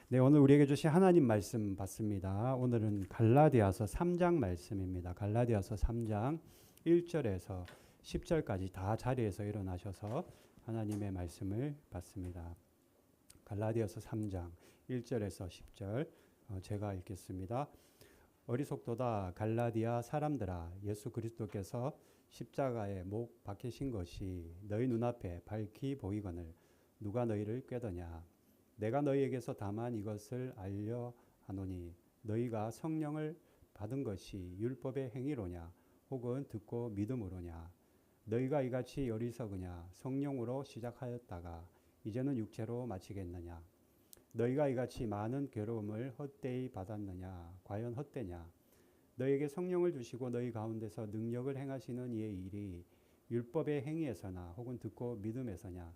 네, 오늘 우리에게 주신 하나님 말씀 받습니다. 오늘은 갈라디아서 3장 말씀입니다. 갈라디아서 3장 1절에서 10절까지 다 자리에서 일어나셔서 하나님의 말씀을 받습니다. 갈라디아서 3장 1절에서 10절 제가 읽겠습니다. 어리석도다 갈라디아 사람들아, 예수 그리스도께서 십자가에 못 박히신 것이 너희 눈앞에 밝히 보이거늘 누가 너희를 꾀더냐. 내가 너희에게서 다만 이것을 알려 하노니 너희가 성령을 받은 것이 율법의 행위로냐 혹은 듣고 믿음으로냐. 너희가 이같이 어리석으냐. 성령으로 시작하였다가 이제는 육체로 마치겠느냐. 너희가 이같이 많은 괴로움을 헛되이 받았느냐. 과연 헛되냐. 너희에게 성령을 주시고 너희 가운데서 능력을 행하시는 이의 일이 율법의 행위에서나 혹은 듣고 믿음에서냐.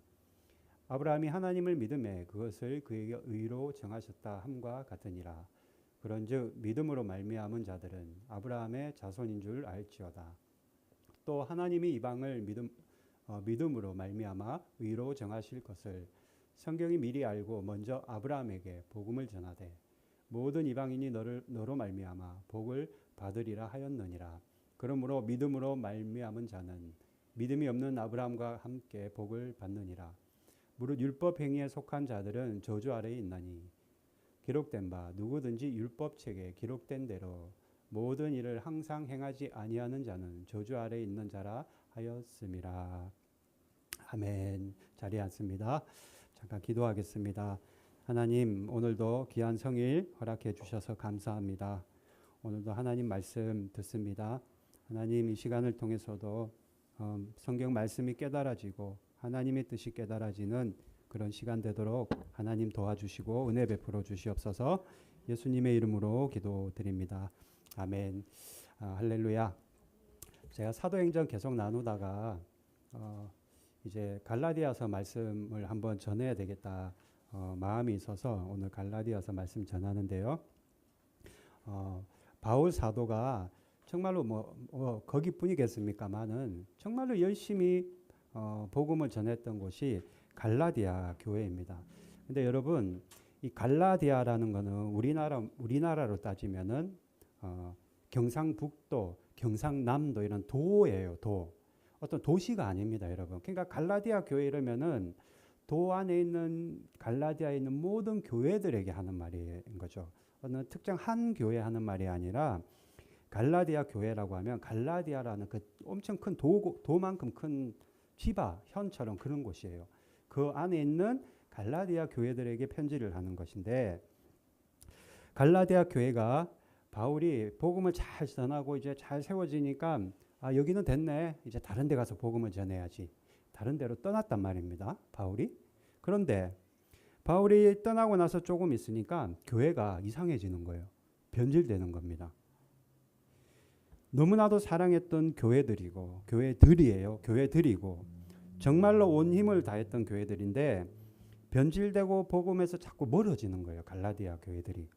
아브라함이 하나님을 믿음에 그것을 그에게 의로 정하셨다 함과 같으니라. 그런즉 믿음으로 말미암은 자들은 아브라함의 자손인 줄 알지어다. 또 하나님이 이방을 믿음으로 말미암아 의로 정하실 것을 성경이 미리 알고 먼저 아브라함에게 복음을 전하되 모든 이방인이 너로 말미암아 복을 받으리라 하였느니라. 그러므로 믿음으로 말미암은 자는 믿음이 없는 아브라함과 함께 복을 받느니라. 무릇 율법 행위에 속한 자들은 저주 아래에 있나니 기록된 바 누구든지 율법책에 기록된 대로 모든 일을 항상 행하지 아니하는 자는 저주 아래에 있는 자라 하였음이라. 아멘. 자리에 앉습니다. 잠깐 기도하겠습니다. 하나님, 오늘도 귀한 성일 허락해 주셔서 감사합니다. 오늘도 하나님 말씀 듣습니다. 하나님, 이 시간을 통해서도 성경 말씀이 깨달아지고 하나님의 뜻이 깨달아지는 그런 시간 되도록 하나님 도와주시고 은혜 베풀어 주시옵소서. 예수님의 이름으로 기도드립니다. 아멘. 할렐루야. 제가 사도행전 계속 나누다가 이제 갈라디아서 말씀을 한번 전해야 되겠다 마음이 있어서 오늘 갈라디아서 말씀 전하는데요. 바울 사도가 정말로 거기뿐이겠습니까만은 정말로 열심히 복음을 전했던 곳이 갈라디아 교회입니다. 근데 여러분, 이 갈라디아라는 거는 우리나라로 따지면은 경상북도, 경상남도 이런 도예요, 도. 어떤 도시가 아닙니다, 여러분. 그러니까 갈라디아 교회 이러면은 도 안에 있는 갈라디아에 있는 모든 교회들에게 하는 말인 거죠. 어느 특정 한 교회 하는 말이 아니라 갈라디아 교회라고 하면 갈라디아라는 그 엄청 큰 도만큼 큰 지바, 현처럼 그런 곳이에요. 그 안에 있는 갈라디아 교회들에게 편지를 하는 것인데 갈라디아 교회가 바울이 복음을 잘 전하고 이제 잘 세워지니까 여기는 됐네. 이제 다른 데 가서 복음을 전해야지. 다른 데로 떠났단 말입니다. 바울이. 그런데 바울이 떠나고 나서 조금 있으니까 교회가 이상해지는 거예요. 변질되는 겁니다. 너무나도 사랑했던 교회들이고 정말로 온 힘을 다했던 교회들인데 변질되고 복음에서 자꾸 멀어지는 거예요. 갈라디아 교회들이.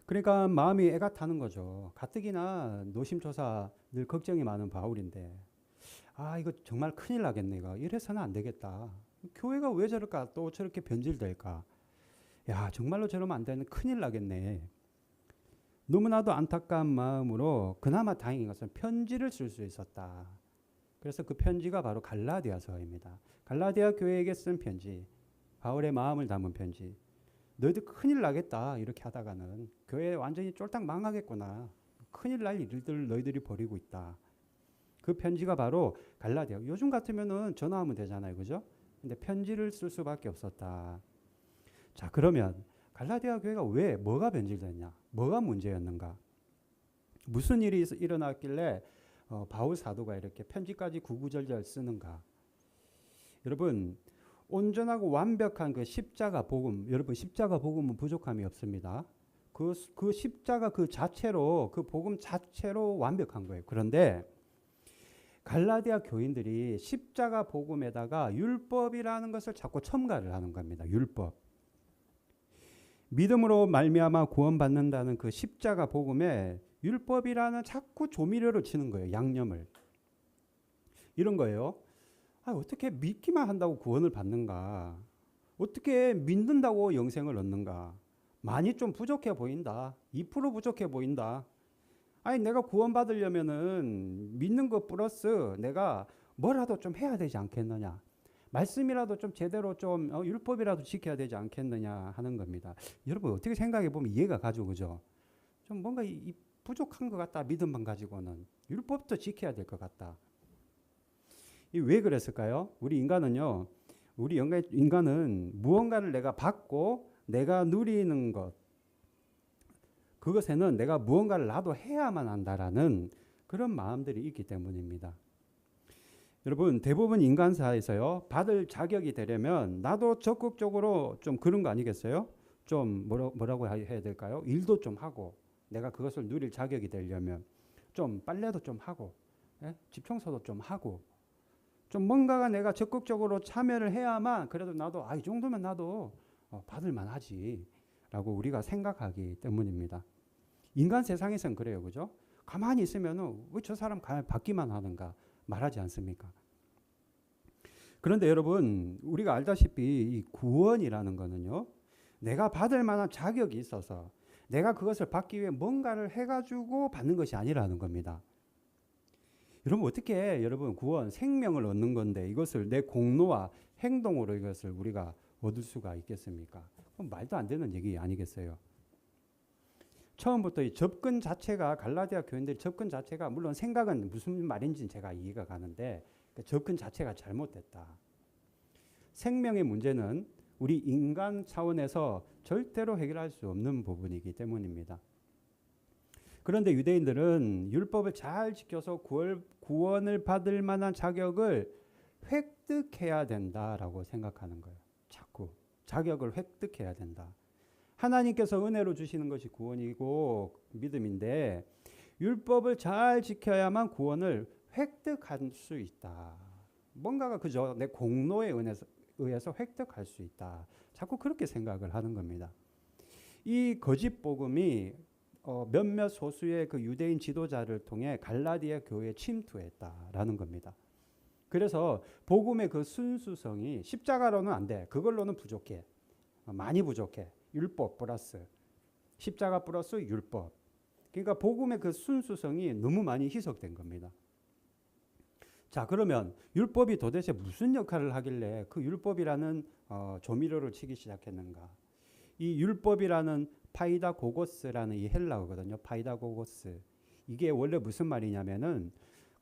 그러니까 마음이 애가 타는 거죠. 가뜩이나 노심초사 늘 걱정이 많은 바울인데 이거 정말 큰일 나겠네. 이래서는 안 되겠다. 교회가 왜 저럴까? 또 저렇게 변질될까? 야, 정말로 저러면 안 되는 큰일 나겠네. 너무나도 안타까운 마음으로 그나마 다행인 것은 편지를 쓸 수 있었다. 그래서 그 편지가 바로 갈라디아서입니다. 갈라디아 교회에게 쓴 편지, 바울의 마음을 담은 편지. 너희들 큰일 나겠다 이렇게 하다가는 교회 완전히 쫄딱 망하겠구나. 큰일 날 일들 너희들이 벌이고 있다. 그 편지가 바로 갈라디아. 요즘 같으면은 전화하면 되잖아요, 그죠? 근데 편지를 쓸 수밖에 없었다. 자, 그러면 갈라디아 교회가 뭐가 변질됐냐? 뭐가 문제였는가? 무슨 일이 일어났길래 바울 사도가 이렇게 편지까지 구구절절 쓰는가? 여러분, 온전하고 완벽한 그 십자가 복음, 여러분 십자가 복음은 부족함이 없습니다. 그 십자가 그 자체로, 그 복음 자체로 완벽한 거예요. 그런데 갈라디아 교인들이 십자가 복음에다가 율법이라는 것을 자꾸 첨가를 하는 겁니다. 율법. 믿음으로 말미암아 구원받는다는 그 십자가 복음에 율법이라는 자꾸 조미료를 치는 거예요. 양념을. 이런 거예요. 어떻게 믿기만 한다고 구원을 받는가? 어떻게 믿는다고 영생을 얻는가? 많이 좀 부족해 보인다. 2% 부족해 보인다. 아니 내가 구원받으려면은 믿는 것 플러스 내가 뭐라도 좀 해야 되지 않겠느냐. 말씀이라도 좀 제대로 좀 율법이라도 지켜야 되지 않겠느냐 하는 겁니다. 여러분 어떻게 생각해 보면 이해가 가죠, 그죠? 좀 뭔가 이 부족한 것 같다. 믿음만 가지고는 율법도 지켜야 될 것 같다. 이 왜 그랬을까요? 우리 인간은 무언가를 내가 받고 내가 누리는 것, 그것에는 내가 무언가를 나도 해야만 한다라는 그런 마음들이 있기 때문입니다. 여러분 대부분 인간사에서요, 받을 자격이 되려면 나도 적극적으로 좀 그런 거 아니겠어요? 좀 뭐라고 해야 될까요? 일도 좀 하고 내가 그것을 누릴 자격이 되려면 좀 빨래도 좀 하고, 집 청소도 좀 하고, 좀 뭔가가 내가 적극적으로 참여를 해야만 그래도 나도 이 정도면 나도 받을 만하지라고 우리가 생각하기 때문입니다. 인간 세상에서는 그래요, 그죠? 가만히 있으면은 왜 저 사람 받기만 하는가 말하지 않습니까? 그런데 여러분 우리가 알다시피 이 구원이라는 거는요, 내가 받을 만한 자격이 있어서 내가 그것을 받기 위해 뭔가를 해가지고 받는 것이 아니라는 겁니다. 여러분 어떻게 여러분 구원 생명을 얻는 건데 이것을 내 공로와 행동으로 이것을 우리가 얻을 수가 있겠습니까? 그럼 말도 안 되는 얘기 아니겠어요? 처음부터 이 접근 자체가 갈라디아 교인들의 접근 자체가 물론 생각은 무슨 말인지는 제가 이해가 가는데 접근 자체가 잘못됐다. 생명의 문제는 우리 인간 차원에서 절대로 해결할 수 없는 부분이기 때문입니다. 그런데 유대인들은 율법을 잘 지켜서 구원을 받을 만한 자격을 획득해야 된다라고 생각하는 거예요. 자꾸 자격을 획득해야 된다. 하나님께서 은혜로 주시는 것이 구원이고 믿음인데 율법을 잘 지켜야만 구원을 획득할 수 있다. 뭔가가 그저 내 공로에 의해서 획득할 수 있다. 자꾸 그렇게 생각을 하는 겁니다. 이 거짓 복음이 몇몇 소수의 그 유대인 지도자를 통해 갈라디아 교회에 침투했다라는 겁니다. 그래서 복음의 그 순수성이 십자가로는 안 돼. 그걸로는 부족해. 많이 부족해. 율법 플러스 십자가 플러스 율법. 그러니까 복음의 그 순수성이 너무 많이 희석된 겁니다. 자, 그러면 율법이 도대체 무슨 역할을 하길래 그 율법이라는 조미료를 치기 시작했는가? 이 율법이라는 파이다고고스라는 이 헬라어거든요. 파이다고고스. 이게 원래 무슨 말이냐면은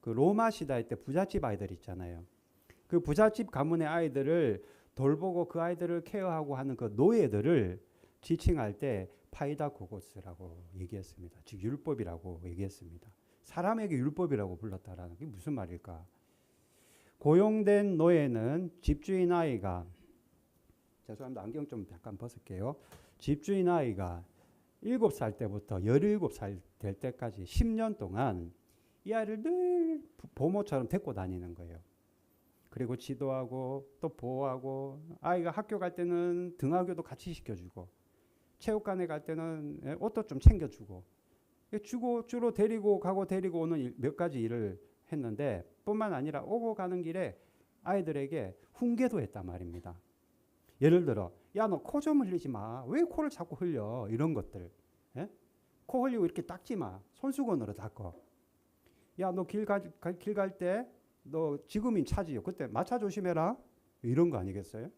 그 로마 시대 때 부잣집 아이들 있잖아요. 그 부잣집 가문의 아이들을 돌보고 그 아이들을 케어하고 하는 그 노예들을 지칭할 때 파이다고고스라고 얘기했습니다. 즉 율법이라고 얘기했습니다. 사람에게 율법이라고 불렀다라는 게 무슨 말일까? 고용된 노예는 집주인 아이가, 죄송합니다. 안경 좀 잠깐 벗을게요. 집주인 아이가 7살 때부터 17살 될 때까지 10년 동안 이 아이를 늘 보모처럼 데리고 다니는 거예요. 그리고 지도하고 또 보호하고, 아이가 학교 갈 때는 등하교도 같이 시켜주고, 체육관에 갈 때는 옷도 좀 챙겨주고, 주로 데리고 가고 데리고 오는 몇 가지 일을 했는데, 뿐만 아니라 오고 가는 길에 아이들에게 훈계도 했단 말입니다. 예를 들어, 야, 너 코 좀 흘리지 마. 왜 코를 자꾸 흘려? 이런 것들. 코 흘리고 이렇게 닦지 마. 손수건으로 닦어. 야, 너 길 갈 때 너 지금인 차지요. 그때 마차 조심해라. 이런 거 아니겠어요?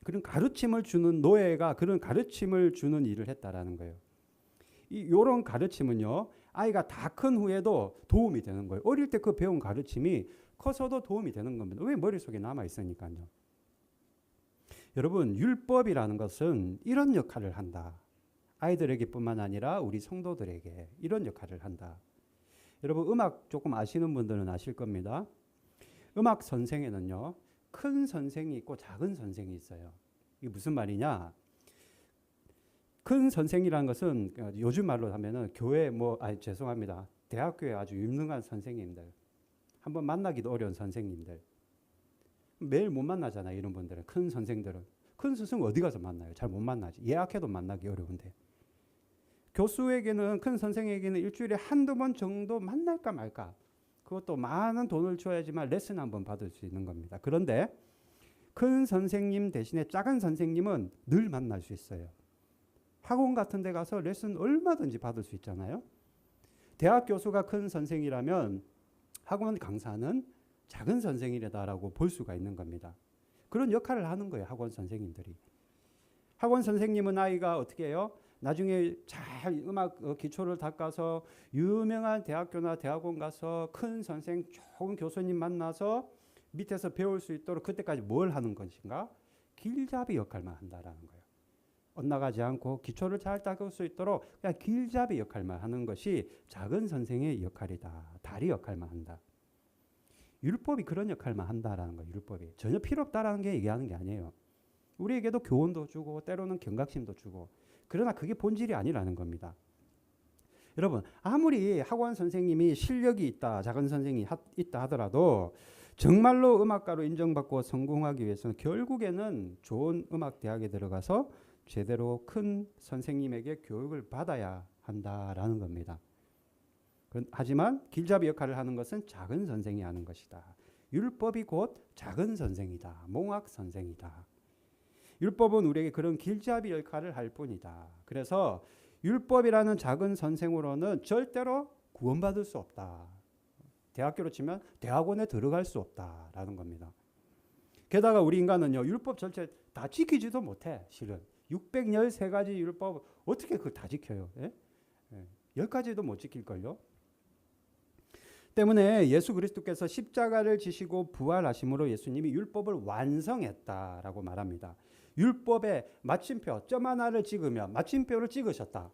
그런 가르침을 주는 노예가 그런 가르침을 주는 일을 했다라는 거예요. 이런 가르침은요, 아이가 다 큰 후에도 도움이 되는 거예요. 어릴 때 그 배운 가르침이 커서도 도움이 되는 겁니다. 왜? 머릿속에 남아 있으니까요. 여러분, 율법이라는 것은 이런 역할을 한다. 아이들에게뿐만 아니라 우리 성도들에게 이런 역할을 한다. 여러분, 음악 조금 아시는 분들은 아실 겁니다. 음악 선생에는요, 큰 선생이 있고 작은 선생이 있어요. 이게 무슨 말이냐? 큰 선생이라는 것은 요즘 말로 하면은 교회 죄송합니다. 대학교에 아주 유능한 선생님들, 한번 만나기도 어려운 선생님들, 매일 못 만나잖아요. 이런 분들은. 큰 선생들은. 큰 스승 어디 가서 만나요? 잘 못 만나지. 예약해도 만나기 어려운데. 교수에게는, 큰 선생에게는 일주일에 한두 번 정도 만날까 말까. 그것도 많은 돈을 줘야지만 레슨 한번 받을 수 있는 겁니다. 그런데 큰 선생님 대신에 작은 선생님은 늘 만날 수 있어요. 학원 같은 데 가서 레슨 얼마든지 받을 수 있잖아요. 대학 교수가 큰 선생이라면 학원 강사는 작은 선생이다라고 볼 수가 있는 겁니다. 그런 역할을 하는 거예요. 학원 선생님들이. 학원 선생님은 아이가 어떻게 해요? 나중에 잘 음악 기초를 닦아서 유명한 대학교나 대학원 가서 큰 선생, 좋은 교수님 만나서 밑에서 배울 수 있도록 그때까지 뭘 하는 것인가? 길잡이 역할만 한다라는 거예요. 엇나가지 않고 기초를 잘 닦을 수 있도록 그냥 길잡이 역할만 하는 것이 작은 선생의 역할이다. 다리 역할만 한다. 율법이 그런 역할만 한다라는 거예요. 율법이 전혀 필요 없다라는 게 얘기하는 게 아니에요. 우리에게도 교훈도 주고 때로는 경각심도 주고, 그러나 그게 본질이 아니라는 겁니다. 여러분, 아무리 학원 선생님이 실력이 있다, 작은 선생이 있다 하더라도 정말로 음악가로 인정받고 성공하기 위해서는 결국에는 좋은 음악 대학에 들어가서 제대로 큰 선생님에게 교육을 받아야 한다라는 겁니다. 하지만 길잡이 역할을 하는 것은 작은 선생이 하는 것이다. 율법이 곧 작은 선생이다. 몽학 선생이다. 율법은 우리에게 그런 길잡이 역할을 할 뿐이다. 그래서 율법이라는 작은 선생으로는 절대로 구원받을 수 없다. 대학교로 치면 대학원에 들어갈 수 없다라는 겁니다. 게다가 우리 인간은요, 율법 전체 다 지키지도 못해. 실은 613가지 율법 어떻게 그걸 다 지켜요? 10가지도 못 지킬걸요? 때문에 예수 그리스도께서 십자가를 지시고 부활하심으로 예수님이 율법을 완성했다라고 말합니다. 율법의 마침표, 점 하나를 찍으면 마침표를 찍으셨다.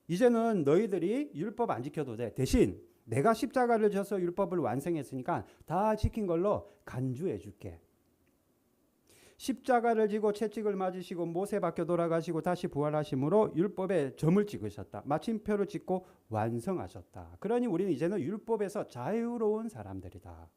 이제는 너희들이 율법 안 지켜도 돼. 대신 내가 십자가를 져서 율법을 완성했으니까 다 지킨 걸로 간주해 줄게. 십자가를 지고 채찍을 맞으시고 못에 박혀 돌아가시고 다시 부활하심으로 율법에 점을 찍으셨다. 마침표를 찍고 완성하셨다. 그러니 우리는 이제는 율법에서 자유로운 사람들이다.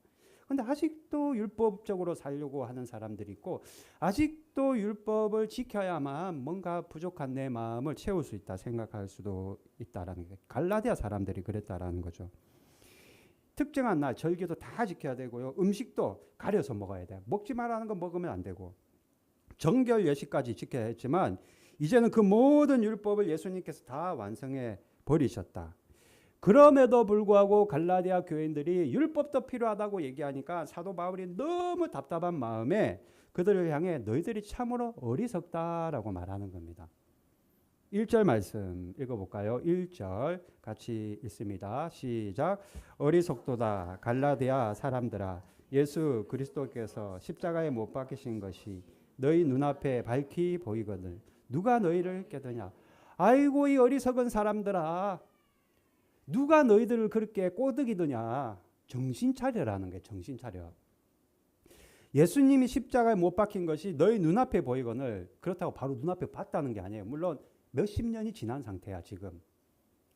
그런데 아직도 율법적으로 살려고 하는 사람들이 있고, 아직도 율법을 지켜야만 뭔가 부족한 내 마음을 채울 수 있다 생각할 수도 있다라는 게, 갈라디아 사람들이 그랬다라는 거죠. 특정한 날 절기도 다 지켜야 되고요. 음식도 가려서 먹어야 돼. 먹지 말라는 거 먹으면 안 되고, 정결 예식까지 지켜야 했지만 이제는 그 모든 율법을 예수님께서 다 완성해 버리셨다. 그럼에도 불구하고 갈라디아 교인들이 율법도 필요하다고 얘기하니까 사도 바울이 너무 답답한 마음에 그들을 향해 너희들이 참으로 어리석다라고 말하는 겁니다. 1절 말씀 읽어볼까요? 1절 같이 읽습니다. 시작. 어리석도다 갈라디아 사람들아, 예수 그리스도께서 십자가에 못 박히신 것이 너희 눈앞에 밝히 보이거늘 누가 너희를 깨드냐. 아이고 이 어리석은 사람들아, 누가 너희들을 그렇게 꼬드기더냐. 정신 차려라는 거예요. 정신 차려. 예수님이 십자가에 못 박힌 것이 너희 눈앞에 보이거늘, 그렇다고 바로 눈앞에 봤다는 게 아니에요. 물론 몇십 년이 지난 상태야 지금.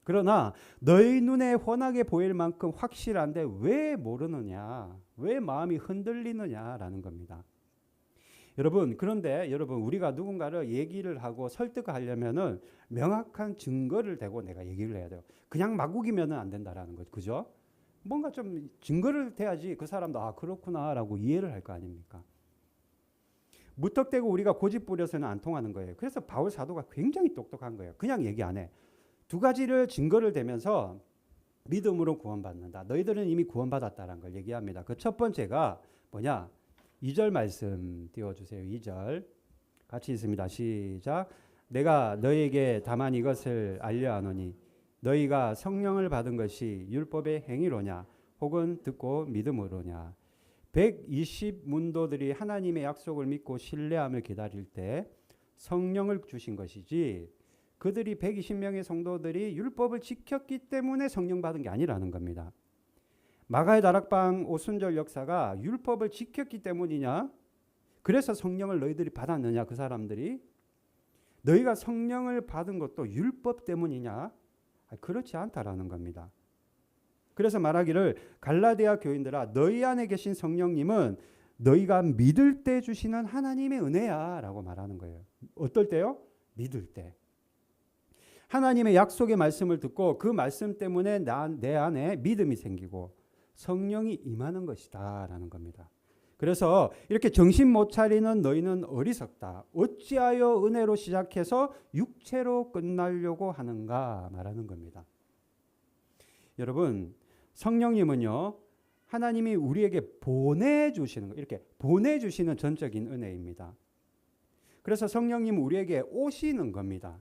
그러나 너희 눈에 훤하게 보일 만큼 확실한데 왜 모르느냐, 왜 마음이 흔들리느냐라는 겁니다. 여러분, 그런데 여러분, 우리가 누군가를 얘기를 하고 설득하려면은 명확한 증거를 대고 내가 얘기를 해야 돼요. 그냥 막 우기면은 안 된다라는 거죠. 그죠? 뭔가 좀 증거를 대야지 그 사람도 아 그렇구나라고 이해를 할 거 아닙니까? 무턱대고 우리가 고집 부려서는 안 통하는 거예요. 그래서 바울 사도가 굉장히 똑똑한 거예요. 그냥 얘기 안 해. 두 가지를 증거를 대면서 믿음으로 구원받는다. 너희들은 이미 구원받았다는 걸 얘기합니다. 그 첫 번째가 뭐냐? 2절 말씀 띄워주세요. 2절 같이 있습니다. 시작. 내가 너희에게 다만 이것을 알려하노니 너희가 성령을 받은 것이 율법의 행위로냐 혹은 듣고 믿음으로냐. 120문도들이 하나님의 약속을 믿고 신뢰함을 기다릴 때 성령을 주신 것이지, 그들이 120명의 성도들이 율법을 지켰기 때문에 성령 받은 게 아니라는 겁니다. 마가의 다락방 오순절 역사가 율법을 지켰기 때문이냐? 그래서 성령을 너희들이 받았느냐? 그 사람들이 너희가 성령을 받은 것도 율법 때문이냐? 그렇지 않다라는 겁니다. 그래서 말하기를 갈라디아 교인들아, 너희 안에 계신 성령님은 너희가 믿을 때 주시는 하나님의 은혜야 라고 말하는 거예요. 어떨 때요? 믿을 때. 하나님의 약속의 말씀을 듣고 그 말씀 때문에 내 안에 믿음이 생기고 성령이 임하는 것이다 라는 겁니다. 그래서 이렇게 정신 못 차리는 너희는 어리석다. 어찌하여 은혜로 시작해서 육체로 끝나려고 하는가 말하는 겁니다. 여러분, 성령님은요, 하나님이 우리에게 보내주시는 거, 이렇게 보내주시는 전적인 은혜입니다. 그래서 성령님은 우리에게 오시는 겁니다.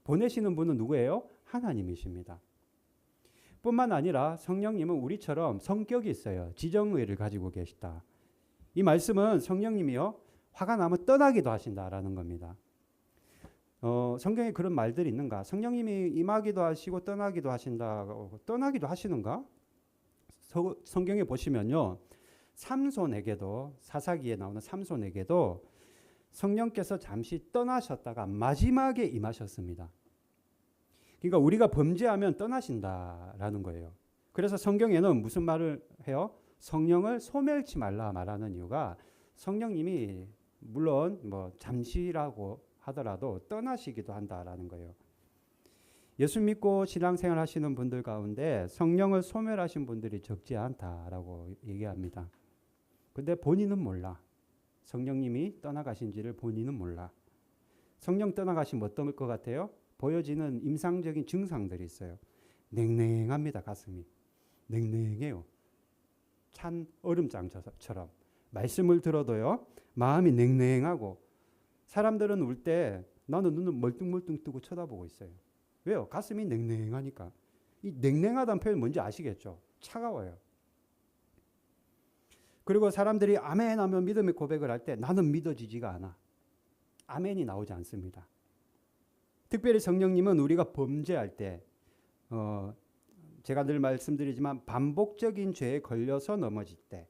보내시는 분은 누구예요? 하나님이십니다. 뿐만 아니라 성령님은 우리처럼 성격이 있어요. 지정의를 가지고 계시다. 이 말씀은 성령님이요, 화가 나면 떠나기도 하신다라는 겁니다. 성경에 그런 말들이 있는가? 성령님이 임하기도 하시고 떠나기도 하신다. 떠나기도 하시는가? 성경에 보시면요, 삼손에게도, 사사기에 나오는 삼손에게도 성령께서 잠시 떠나셨다가 마지막에 임하셨습니다. 그러니까 우리가 범죄하면 떠나신다라는 거예요. 그래서 성경에는 무슨 말을 해요? 성령을 소멸치 말라 말하는 이유가 성령님이 물론 뭐 잠시라고 하더라도 떠나시기도 한다라는 거예요. 예수 믿고 신앙생활 하시는 분들 가운데 성령을 소멸하신 분들이 적지 않다라고 얘기합니다. 근데 본인은 몰라. 성령님이 떠나가신지를 본인은 몰라. 성령 떠나가시면 어떨 것 같아요? 보여지는 임상적인 증상들이 있어요. 냉랭합니다. 가슴이. 냉랭해요. 찬 얼음장처럼. 말씀을 들어도요, 마음이 냉랭하고, 사람들은 울 때 나는 눈을 멀뚱멀뚱 뜨고 쳐다보고 있어요. 왜요? 가슴이 냉랭하니까. 이 냉랭하다는 표현 뭔지 아시겠죠? 차가워요. 그리고 사람들이 아멘 하면 믿음의 고백을 할 때 나는 믿어지지가 않아. 아멘이 나오지 않습니다. 특별히 성령님은 우리가 범죄할 때, 제가 늘 말씀드리지만 반복적인 죄에 걸려서 넘어질 때,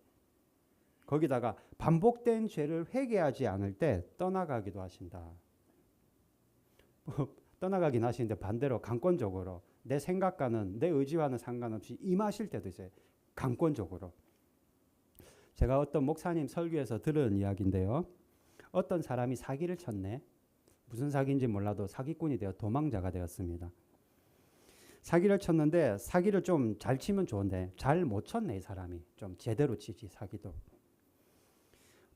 거기다가 반복된 죄를 회개하지 않을 때 떠나가기도 하신다. 떠나가긴 하시는데 반대로 강권적으로 내 생각과는 내 의지와는 상관없이 임하실 때도 있어요. 강권적으로. 제가 어떤 목사님 설교에서 들은 이야기인데요. 어떤 사람이 사기를 쳤네. 무슨 사기인지 몰라도 사기꾼이 되어 도망자가 되었습니다. 사기를 쳤는데 사기를 좀 잘 치면 좋은데 잘 못 쳤네. 이 사람이 좀 제대로 치지 사기도.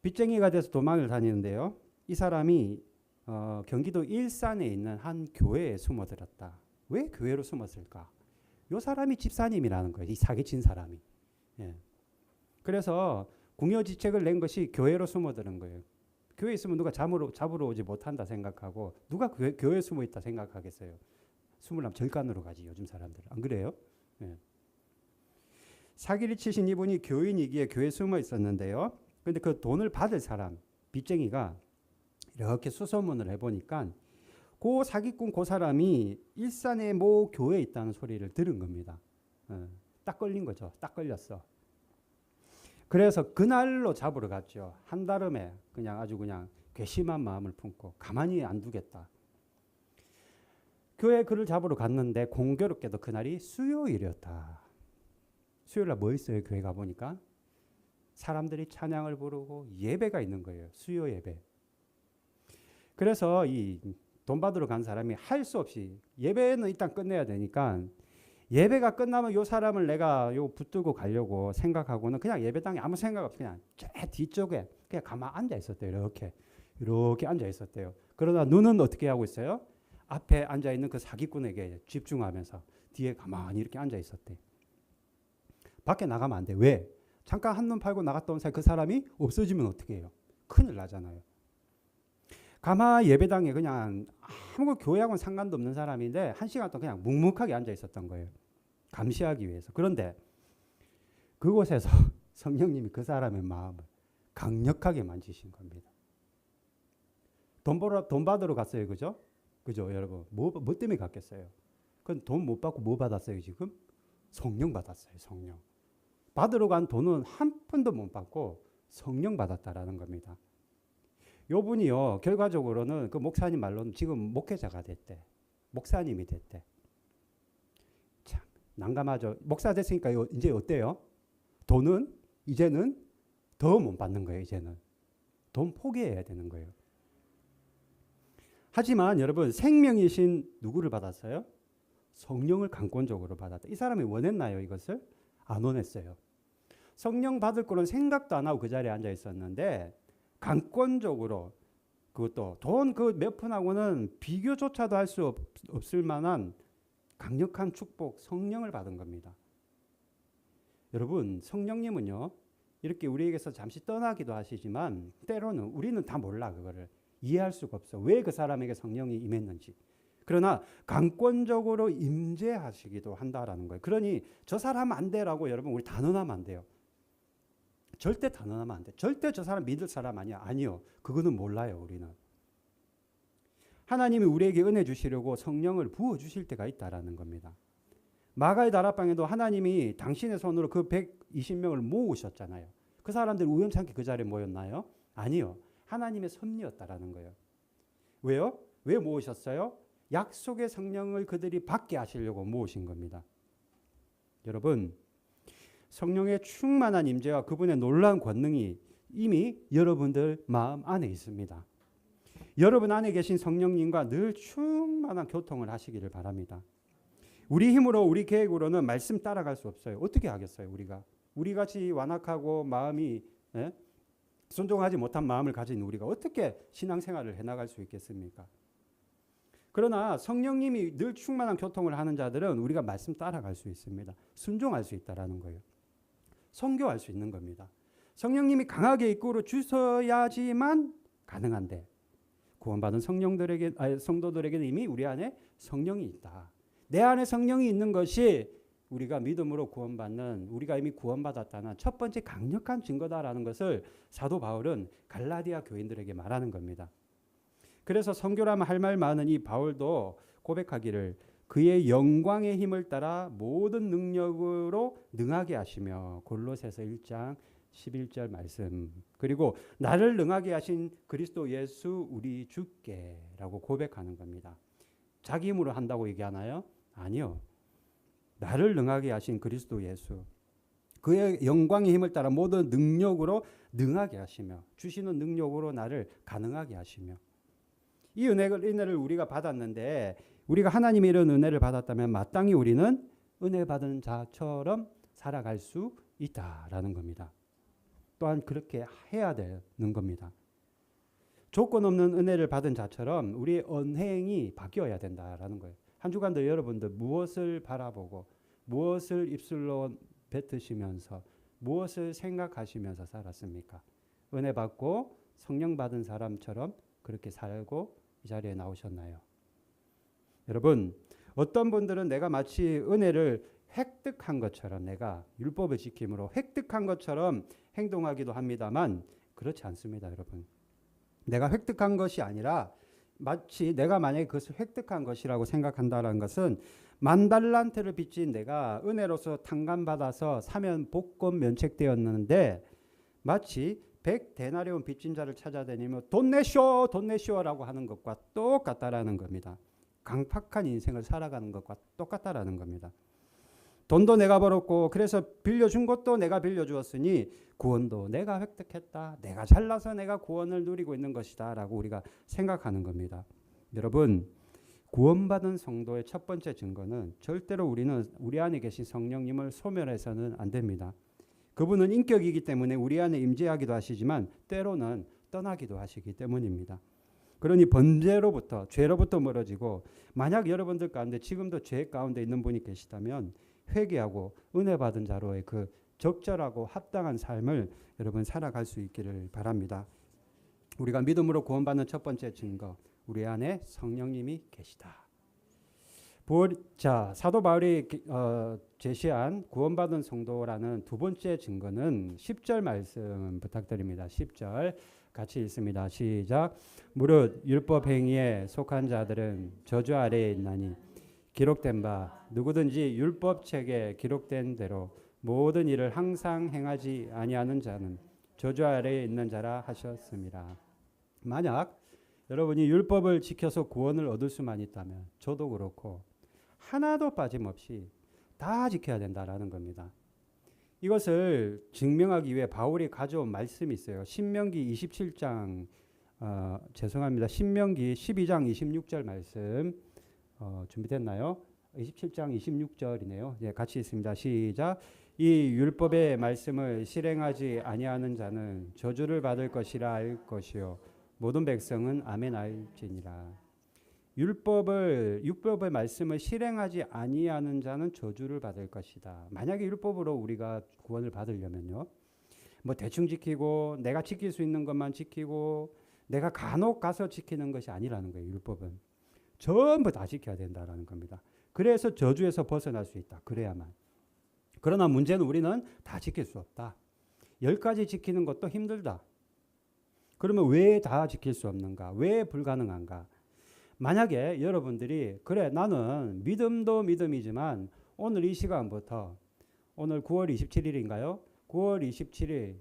빚쟁이가 돼서 도망을 다니는데요. 이 사람이 경기도 일산에 있는 한 교회에 숨어들었다. 왜 교회로 숨었을까? 이 사람이 집사님이라는 거예요. 이 사기친 사람이. 예. 그래서 궁여지책을 낸 것이 교회로 숨어드는 거예요. 교회에 있으면 누가 잡으러 오지 못한다 생각하고 누가 교회에 숨어 있다 생각하겠어요. 숨으려면 절간으로 가지 요즘 사람들은. 안 그래요? 예. 사기를 치신 이분이 교인이기에 교회에 숨어 있었는데요. 그런데 그 돈을 받을 사람, 빚쟁이가 이렇게 수소문을 해보니까 그 사기꾼 그 사람이 일산의 모 교회에 있다는 소리를 들은 겁니다. 딱 걸린 거죠. 딱 걸렸어. 그래서 그날로 잡으러 갔죠. 한달음에 그냥 아주 그냥 괘씸한 마음을 품고 가만히 안 두겠다. 교회 그를 잡으러 갔는데 공교롭게도 그날이 수요일이었다. 수요일날 뭐 있어요? 교회 가보니까 사람들이 찬양을 부르고 예배가 있는 거예요. 수요 예배. 그래서 이 돈 받으러 간 사람이 할 수 없이 예배는 일단 끝내야 되니까 예배가 끝나면 요 사람을 내가 요 붙들고 가려고 생각하고는 그냥 예배당에 아무 생각 없이 그냥 저 뒤쪽에 그냥 가만 앉아 있었대요. 이렇게 앉아 있었대요. 그러다 눈은 어떻게 하고 있어요? 앞에 앉아 있는 그 사기꾼에게 집중하면서 뒤에 가만히 이렇게 앉아 있었대. 밖에 나가면 안 돼. 왜? 잠깐 한눈 팔고 나갔다 온 사이 그 사람이 없어지면 어떻게 해요? 큰일 나잖아요. 가만히 예배당에 그냥 아무 교회하고는 상관도 없는 사람인데 1시간 동안 그냥 묵묵하게 앉아 있었던 거예요. 감시하기 위해서. 그런데 그곳에서 성령님이 그 사람의 마음을 강력하게 만지신 겁니다. 돈 받으러 갔어요. 그죠? 여러분. 뭐 때문에 갔겠어요? 그건 돈 못 받고 뭐 받았어요 지금? 성령 받았어요. 성령. 받으러 간 돈은 한 푼도 못 받고 성령 받았다라는 겁니다. 요 분이요, 결과적으로는 그 목사님 말로는 지금 목회자가 됐대. 목사님이 됐대. 참, 난감하죠. 목사 됐으니까 이제 어때요? 돈은 이제는 더 못 받는 거예요, 이제는. 돈 포기해야 되는 거예요. 하지만 여러분, 생명이신 누구를 받았어요? 성령을 강권적으로 받았다. 이 사람이 원했나요, 이것을? 안 원했어요. 성령 받을 거는 생각도 안 하고 그 자리에 앉아 있었는데 강권적으로 그것도 돈 그 몇 푼하고는 비교조차도 할 수 없을 만한 강력한 축복 성령을 받은 겁니다. 여러분 성령님은요 이렇게 우리에게서 잠시 떠나기도 하시지만 때로는 우리는 다 몰라 그거를 이해할 수가 없어. 왜 그 사람에게 성령이 임했는지. 그러나 강권적으로 임재하시기도 한다라는 거예요. 그러니 저 사람 안 돼라고 여러분 우리 단언하면 안 돼요. 절대 단언하면 안 돼. 절대 저 사람 믿을 사람 아니야. 아니요. 그거는 몰라요 우리는. 하나님이 우리에게 은혜 주시려고 성령을 부어주실 때가 있다라는 겁니다. 마가의 다락방에도 하나님이 당신의 손으로 그 120명을 모으셨잖아요. 그 사람들 우연찮게 그 자리에 모였나요? 아니요. 하나님의 섭리였다라는 거예요. 왜요? 왜 모으셨어요? 약속의 성령을 그들이 받게 하시려고 모으신 겁니다. 여러분 성령의 충만한 임재와 그분의 놀라운 권능이 이미 여러분들 마음 안에 있습니다. 여러분 안에 계신 성령님과 늘 충만한 교통을 하시기를 바랍니다. 우리 힘으로 우리 계획으로는 말씀 따라갈 수 없어요. 어떻게 하겠어요 우리가? 우리같이 완악하고 마음이 순종하지 못한 마음을 가진 우리가 어떻게 신앙생활을 해나갈 수 있겠습니까? 그러나 성령님이 늘 충만한 교통을 하는 자들은 우리가 말씀 따라갈 수 있습니다. 순종할 수 있다라는 거예요. 선교할 수 있는 겁니다. 성령님이 강하게 이끌어 주셔야지만 가능한데 구원받은 성도들에게는 이미 우리 안에 성령이 있다. 내 안에 성령이 있는 것이 우리가 믿음으로 구원받는 우리가 이미 구원받았다는 첫 번째 강력한 증거다라는 것을 사도 바울은 갈라디아 교인들에게 말하는 겁니다. 그래서 선교라면 할 말 많은 이 바울도 고백하기를 그의 영광의 힘을 따라 모든 능력으로 능하게 하시며 골로새서 1장 11절 말씀 그리고 나를 능하게 하신 그리스도 예수 우리 주께라고 고백하는 겁니다. 자기 힘으로 한다고 얘기하나요? 아니요. 나를 능하게 하신 그리스도 예수 그의 영광의 힘을 따라 모든 능력으로 능하게 하시며 주시는 능력으로 나를 가능하게 하시며 이 은혜를 우리가 받았는데 우리가 하나님의 이런 은혜를 받았다면 마땅히 우리는 은혜 받은 자처럼 살아갈 수 있다라는 겁니다. 또한 그렇게 해야 되는 겁니다. 조건 없는 은혜를 받은 자처럼 우리의 언행이 바뀌어야 된다라는 거예요. 한 주간도 여러분들 무엇을 바라보고 무엇을 입술로 뱉으시면서 무엇을 생각하시면서 살았습니까? 은혜 받고 성령 받은 사람처럼 그렇게 살고 이 자리에 나오셨나요? 여러분 어떤 분들은 내가 마치 은혜를 획득한 것처럼 내가 율법을 지킴으로 획득한 것처럼 행동하기도 합니다만 그렇지 않습니다. 여러분 내가 획득한 것이 아니라 마치 내가 만약에 그것을 획득한 것이라고 생각한다는 것은 10,000달란트를 빚진 내가 은혜로서 탕감받아서 사면 복권 면책되었는데 마치 100데나리온 빚진 자를 찾아다니며 돈 내쇼라고 하는 것과 똑같다라는 겁니다. 강팍한 인생을 살아가는 것과 똑같다라는 겁니다. 돈도 내가 벌었고 그래서 빌려준 것도 내가 빌려주었으니 구원도 내가 획득했다. 내가 잘나서 내가 구원을 누리고 있는 것이다 라고 우리가 생각하는 겁니다. 여러분 구원받은 성도의 첫 번째 증거는 절대로 우리는 우리 안에 계신 성령님을 소멸해서는 안 됩니다. 그분은 인격이기 때문에 우리 안에 임재하기도 하시지만 때로는 떠나기도 하시기 때문입니다. 그러니 번제로부터 죄로부터 멀어지고 만약 여러분들 가운데 지금도 죄 가운데 있는 분이 계시다면 회개하고 은혜 받은 자로의 그 적절하고 합당한 삶을 여러분 살아갈 수 있기를 바랍니다. 우리가 믿음으로 구원받는 첫 번째 증거 우리 안에 성령님이 계시다. 자, 사도 바울이 제시한 구원받은 성도라는 두 번째 증거는 10절 말씀 부탁드립니다. 10절 같이 읽습니다. 시작. 무릇 율법 행위에 속한 자들은 저주 아래에 있나니 기록된 바 누구든지 율법책에 기록된 대로 모든 일을 항상 행하지 아니하는 자는 저주 아래에 있는 자라 하셨습니다. 만약 여러분이 율법을 지켜서 구원을 얻을 수만 있다면 저도 그렇고 하나도 빠짐없이 다 지켜야 된다라는 겁니다. 이것을 증명하기 위해 바울이 가져온 말씀이 있어요. 신명기 27장 신명기 12장 26절 말씀 준비됐나요? 27장 26절이네요. 예, 같이 있습니다. 시작. 이 율법의 말씀을 실행하지 아니하는 자는 저주를 받을 것이라 알 것이요 모든 백성은 아멘 알지니라. 율법의 말씀을 실행하지 아니하는 자는 저주를 받을 것이다. 만약에 율법으로 우리가 구원을 받으려면요, 뭐 대충 지키고 내가 지킬 수 있는 것만 지키고 내가 간혹 가서 지키는 것이 아니라는 거예요. 율법은 전부 다 지켜야 된다라는 겁니다. 그래서 저주에서 벗어날 수 있다. 그래야만. 그러나 문제는 우리는 다 지킬 수 없다. 10가지 지키는 것도 힘들다. 그러면 왜 다 지킬 수 없는가? 왜 불가능한가? 만약에 여러분들이 그래 나는 믿음도 믿음이지만 오늘 이 시간부터 오늘 9월 27일인가요? 9월 27일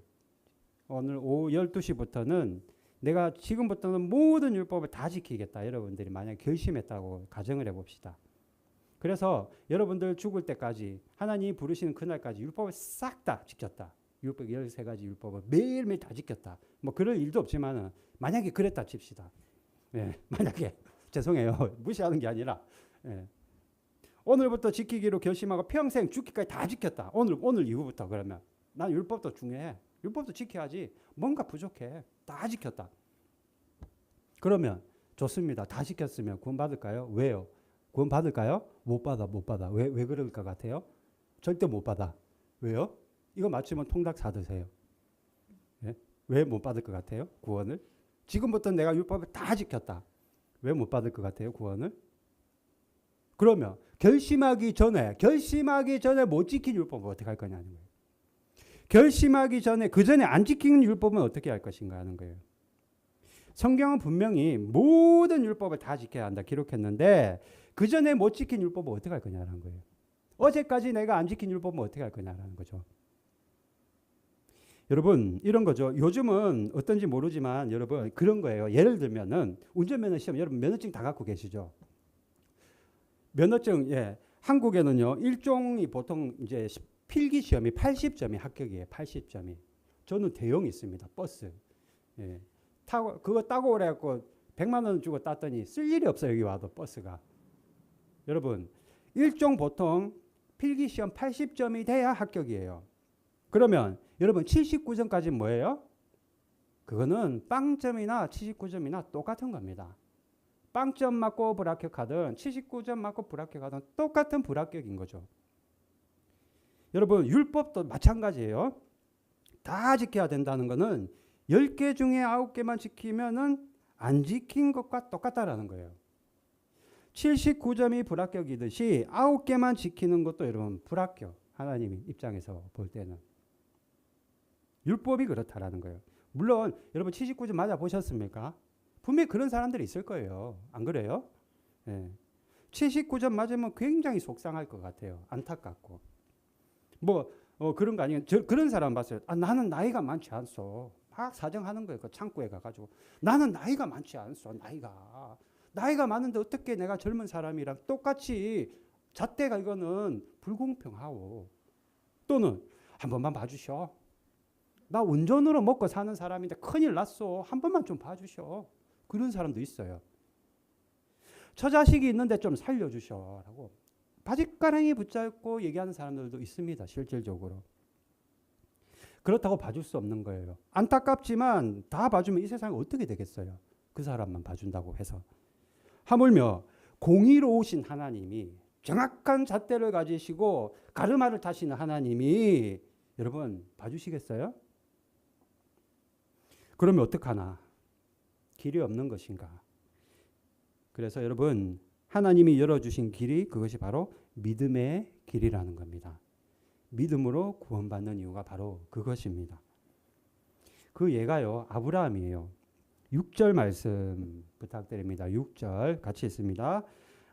오늘 오후 12시부터는 내가 지금부터는 모든 율법을 다 지키겠다. 여러분들이 만약에 결심했다고 가정을 해봅시다. 그래서 여러분들 죽을 때까지 하나님이 부르시는 그날까지 율법을 싹 다 지켰다. 율법 13가지 율법을 매일매일 다 지켰다. 뭐 그럴 일도 없지만 만약에 그랬다 칩시다. 예, 만약에 죄송해요. 무시하는 게 아니라 오늘부터 지키기로 결심하고 평생 죽기까지 다 지켰다. 오늘 이후부터 그러면 난 율법도 중요해. 율법도 지켜야지. 뭔가 부족해. 다 지켰다. 그러면 좋습니다. 다 지켰으면 구원 받을까요? 왜요? 구원 받을까요? 못 받아. 왜 그럴 것 같아요? 절대 못 받아. 왜요? 이거 맞추면 통닭 사드세요. 예? 왜 못 받을 것 같아요? 구원을? 지금부터 내가 율법을 다 지켰다. 왜 못 받을 것 같아요? 구원을? 그러면 결심하기 전에 못 지킨 율법은 어떻게 할 거냐는 거예요. 결심하기 전에 그 전에 안 지키는 율법은 어떻게 할 것인가 하는 거예요. 성경은 분명히 모든 율법을 다 지켜야 한다 기록했는데 그 전에 못 지킨 율법은 어떻게 할 거냐는 거예요. 어제까지 내가 안 지킨 율법은 어떻게 할 거냐라는 거죠. 여러분 이런 거죠. 요즘은 어떤지 모르지만 여러분 그런 거예요. 예를 들면은 운전면허 시험 여러분 면허증 다 갖고 계시죠? 면허증 한국에는요 일종이 보통 이제 필기 시험이 80점이 합격이에요. 80점이. 저는 대형이 있습니다. 버스. 타고 그거 따고 오래갖고 100만 원 주고 땄더니 쓸 일이 없어요. 여기 와도 버스가. 여러분 일종 보통 필기 시험 80점이 돼야 합격이에요. 그러면 여러분 79점까지는 뭐예요? 그거는 빵점이나 79점이나 똑같은 겁니다. 빵점 맞고 불합격하든 79점 맞고 불합격하든 똑같은 불합격인 거죠. 여러분 율법도 마찬가지예요. 다 지켜야 된다는 거는 10개 중에 9개만 지키면은 안 지킨 것과 똑같다라는 거예요. 79점이 불합격이듯이 9개만 지키는 것도 여러분 불합격. 하나님 입장에서 볼 때는. 율법이 그렇다라는 거예요. 물론 여러분 79점 맞아 보셨습니까? 분명히 그런 사람들이 있을 거예요. 안 그래요? 79점 맞으면 굉장히 속상할 것 같아요. 안타깝고. 그런 거 아니에요. 그런 사람 봤어요. 나는 나이가 많지 않소. 막 사정하는 거예요. 그 창구에 가가지고. 나는 나이가 많지 않소. 나이가 많은데 어떻게 내가 젊은 사람이랑 똑같이 잣대가 이거는 불공평하고. 또는 한 번만 봐주셔. 나 운전으로 먹고 사는 사람인데 큰일 났어. 한 번만 좀 봐주셔. 그런 사람도 있어요. 처자식이 있는데 좀 살려주셔라고 바짓가랑이 붙잡고 얘기하는 사람들도 있습니다. 실질적으로. 그렇다고 봐줄 수 없는 거예요. 안타깝지만 다 봐주면 이 세상이 어떻게 되겠어요. 그 사람만 봐준다고 해서. 하물며 공의로우신 하나님이 정확한 잣대를 가지시고 가르마를 타시는 하나님이 여러분 봐주시겠어요? 그러면 어떡하나? 길이 없는 것인가? 그래서 여러분 하나님이 열어주신 길이 그것이 바로 믿음의 길이라는 겁니다. 믿음으로 구원받는 이유가 바로 그것입니다. 그 예가요 아브라함이에요. 6절 말씀 부탁드립니다. 6절 같이 있습니다.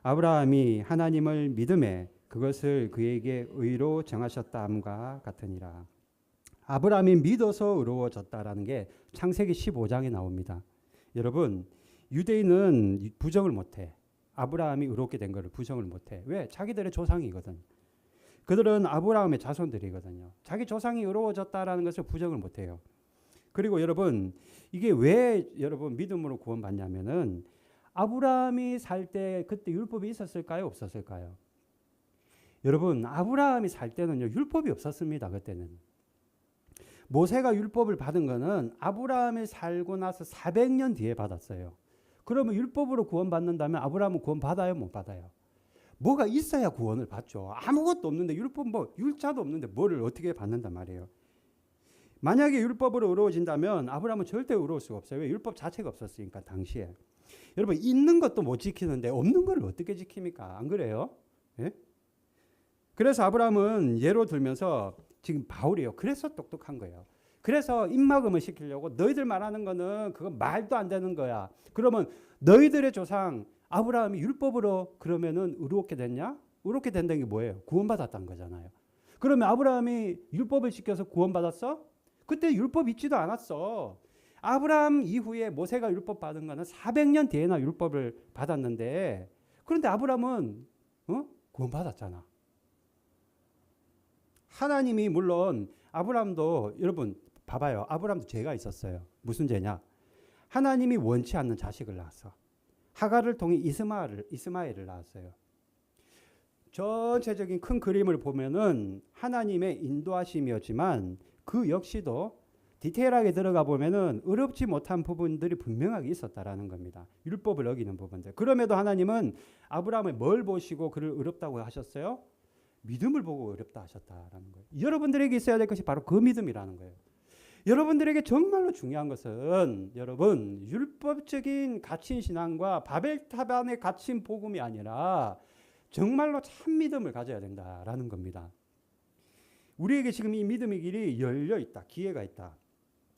아브라함이 하나님을 믿음에 그것을 그에게 의로 정하셨다함과 같으니라. 아브라함이 믿어서 의로워졌다라는 게 창세기 15장에 나옵니다. 여러분 유대인은 부정을 못해. 아브라함이 의롭게 된 것을 부정을 못해. 왜? 자기들의 조상이거든. 그들은 아브라함의 자손들이거든요. 자기 조상이 의로워졌다라는 것을 부정을 못해요. 그리고 여러분 이게 왜 여러분 믿음으로 구원받냐면은 아브라함이 살 때 그때 율법이 있었을까요? 없었을까요? 여러분 아브라함이 살 때는요 율법이 없었습니다. 그때는. 모세가 율법을 받은 거는 아브라함이 살고 나서 400년 뒤에 받았어요. 그러면 율법으로 구원받는다면 아브라함은 구원 받아요, 못 받아요? 뭐가 있어야 구원을 받죠. 아무것도 없는데 율법 뭐 율자도 없는데 뭐를 어떻게 받는단 말이에요. 만약에 율법으로 의로워진다면 아브라함은 절대 의로울 수가 없어요. 왜? 율법 자체가 없었으니까 당시에. 여러분 있는 것도 못 지키는데 없는 걸 어떻게 지킵니까? 안 그래요? 예? 그래서 아브라함은 예로 들면서 지금 바울이요. 그래서 똑똑한 거예요. 그래서 입막음을 시키려고 너희들 말하는 거는 그건 말도 안 되는 거야. 그러면 너희들의 조상 아브라함이 율법으로 그러면은 의롭게 됐냐? 의롭게 된다는 게 뭐예요? 구원받았다는 거잖아요. 그러면 아브라함이 율법을 지켜서 구원받았어? 그때 율법 있지도 않았어. 아브라함 이후에 모세가 율법 받은 거는 400년 뒤에나 율법을 받았는데 그런데 아브라함은 구원받았잖아. 하나님이 물론 아브라함도 여러분 봐봐요. 아브라함도 죄가 있었어요. 무슨 죄냐? 하나님이 원치 않는 자식을 낳았어. 하갈을 통해 이스마엘을 낳았어요. 전체적인 큰 그림을 보면은 하나님의 인도하심이었지만 그 역시도 디테일하게 들어가 보면은 의롭지 못한 부분들이 분명하게 있었다라는 겁니다. 율법을 어기는 부분들. 그럼에도 하나님은 아브라함을 뭘 보시고 그를 의롭다고 하셨어요? 믿음을 보고 어렵다 하셨다라는 거예요. 여러분들에게 있어야 될 것이 바로 그 믿음이라는 거예요. 여러분들에게 정말로 중요한 것은 여러분 율법적인 갇힌 신앙과 바벨탑 안에 갇힌 복음이 아니라 정말로 참 믿음을 가져야 된다라는 겁니다. 우리에게 지금 이 믿음의 길이 열려 있다. 기회가 있다.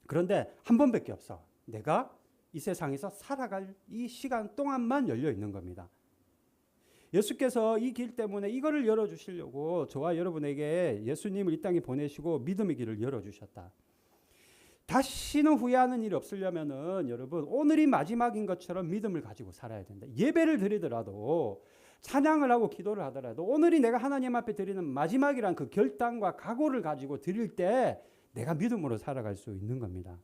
그런데 한 번밖에 없어. 내가 이 세상에서 살아갈 이 시간 동안만 열려 있는 겁니다. 예수께서 이 길 때문에 이거를 열어주시려고 저와 여러분에게 예수님을 이 땅에 보내시고 믿음의 길을 열어주셨다. 다시는 후회하는 일이 없으려면은 여러분 오늘이 마지막인 것처럼 믿음을 가지고 살아야 된다. 예배를 드리더라도 찬양을 하고 기도를 하더라도 오늘이 내가 하나님 앞에 드리는 마지막이란 그 결단과 각오를 가지고 드릴 때 내가 믿음으로 살아갈 수 있는 겁니다.